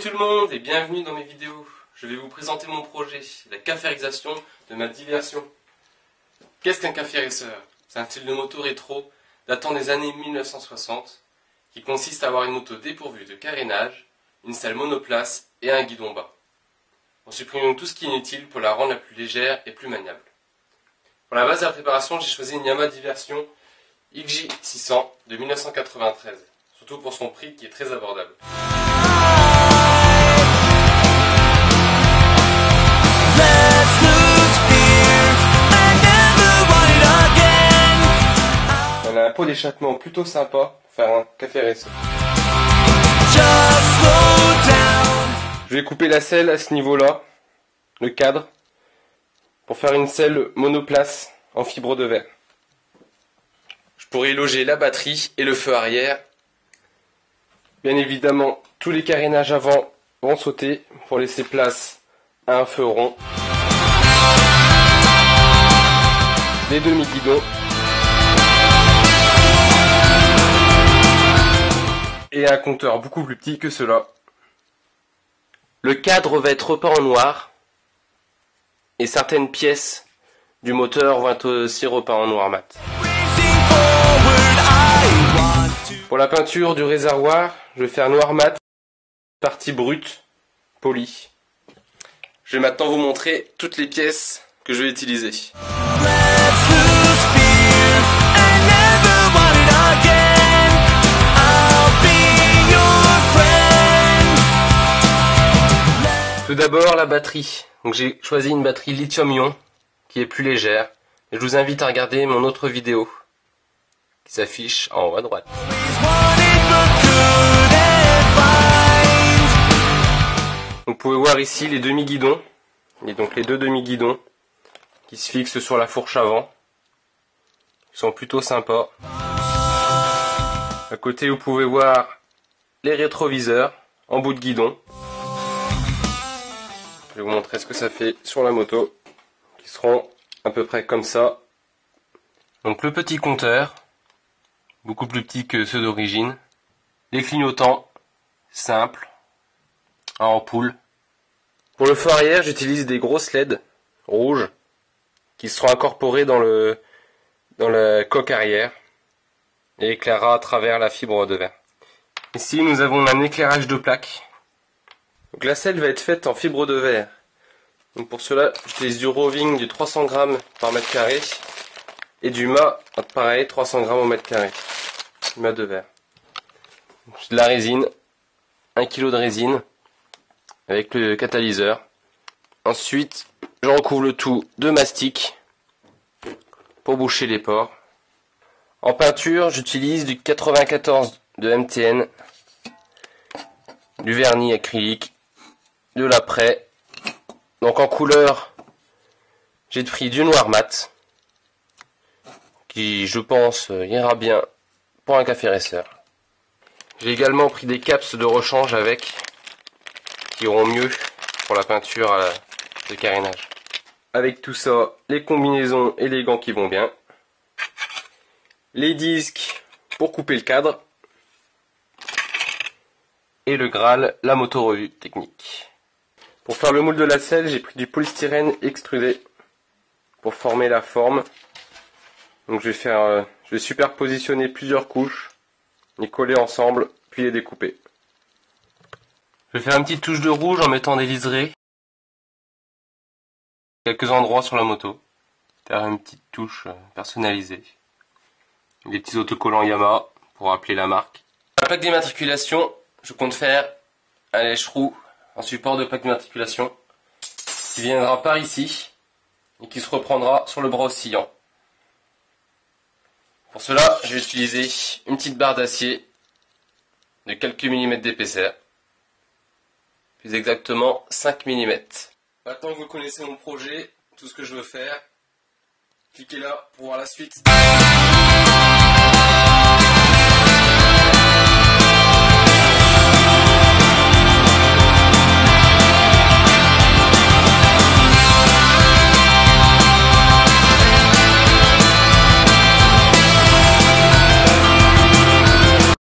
Salut tout le monde et bienvenue dans mes vidéos. Je vais vous présenter mon projet, la caférisation de ma diversion. Qu'est-ce qu'un caférisseur? C'est un style de moto rétro datant des années 1960 qui consiste à avoir une moto dépourvue de carénage, une selle monoplace et un guidon bas. On supprime donc tout ce qui est inutile pour la rendre la plus légère et plus maniable. Pour la base de la préparation, j'ai choisi une Yamaha Diversion XJ600 de 1993, surtout pour son prix qui est très abordable. On a un pot d'échappement plutôt sympa pour faire un café récent. Je vais couper la selle à ce niveau-là, le cadre, pour faire une selle monoplace en fibre de verre. Je pourrais y loger la batterie et le feu arrière. Bien évidemment, tous les carénages avant vont sauter pour laisser place à un feu rond. Les demi-guidons. Et un compteur beaucoup plus petit que cela. Le cadre va être repeint en noir. Et certaines pièces du moteur vont être aussi repeintes en noir mat. Pour la peinture du réservoir, je vais faire noir mat, partie brute, polie. Je vais maintenant vous montrer toutes les pièces que je vais utiliser. Tout d'abord la batterie. Donc j'ai choisi une batterie lithium-ion qui est plus légère. Et je vous invite à regarder mon autre vidéo qui s'affiche en haut à droite. Donc, vous pouvez voir ici les demi-guidons. Et donc les deux demi-guidons qui se fixent sur la fourche avant. Ils sont plutôt sympas. À côté vous pouvez voir les rétroviseurs en bout de guidon. Je vais vous montrer ce que ça fait sur la moto, qui seront à peu près comme ça. Donc le petit compteur, beaucoup plus petit que ceux d'origine. Les clignotants, simples, en ampoule. Pour le feu arrière, j'utilise des grosses LED rouges, qui seront incorporées dans la coque arrière, et éclairera à travers la fibre de verre. Ici nous avons un éclairage de plaque. Donc la selle va être faite en fibre de verre. Donc pour cela, j'utilise du roving de 300 g par mètre carré et du mât, pareil, 300 g au mètre carré. Du mât de verre. J'ai de la résine, 1 kg de résine avec le catalyseur. Ensuite, je recouvre le tout de mastic pour boucher les pores. En peinture, j'utilise du 94 de MTN, du vernis acrylique, de l'apprêt. Donc en couleur, j'ai pris du noir mat, qui je pense ira bien pour un caférisseur. J'ai également pris des caps de rechange avec, qui iront mieux pour la peinture de carénage. Avec tout ça, les combinaisons et les gants qui vont bien. Les disques pour couper le cadre. Et le Graal, la moto revue technique. Pour faire le moule de la selle, j'ai pris du polystyrène extrudé pour former la forme. Donc je vais superpositionner plusieurs couches, les coller ensemble, puis les découper. Je vais faire une petite touche de rouge en mettant des liserés. Quelques endroits sur la moto. Faire une petite touche personnalisée. Des petits autocollants Yamaha pour rappeler la marque. La plaque d'immatriculation, je compte faire un lèche-roue en support de plaque d'immatriculation qui viendra par ici et qui se reprendra sur le bras oscillant. Pour cela, je vais utiliser une petite barre d'acier de quelques millimètres d'épaisseur, plus exactement 5 mm. Maintenant que vous connaissez mon projet, tout ce que je veux faire, cliquez là pour voir la suite.